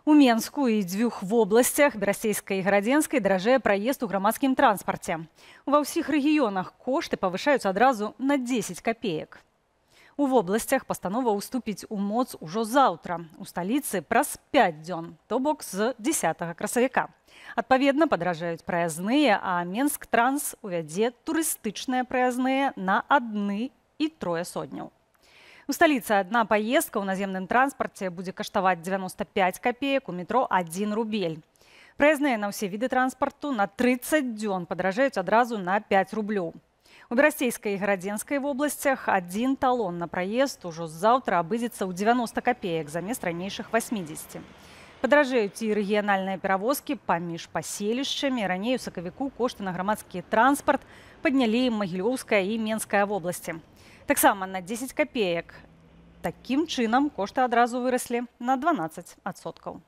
У Менску і дзвюх вобласцях Берасцейскай і Гарадзенскай даражэе праезд у грамадскім транспарце. Ва ўсіх рэгіёнах кошты павышаюцца адразу на 10 копеек. У вобласцях пастанова ўступіць у моц ужо заўтра. У сталіцы праз 5 дзён, то бок з 10 красавіка. Адпаведна падаражаюць праязныя, а Менск-транс увядзе турыстычныя праязныя на 1 і 3 сотняў. У сталіцы адна паездка ў наземным транспарце будзе каштаваць 95 копеек, у метро 1 рубель. Праязныя на ўсе віды транспарту на 30 дзён падаражаюць адразу на 5 рублёў. У Берасцейскай і Гарадзенскай вобласцях один талон на праезд ужо заўтра абыдзецца ў 90 копеек замест ранейшых 80. Падаражаюць і рэгіянальныя перавозкі паміж паселішчамі. Раней у сакавіку кошты на грамадскі транспарт паднялі Магілёўская і Менская вобласці. Таксама на 10 копеек. Такім чынам кошты адразу выраслі на 12%.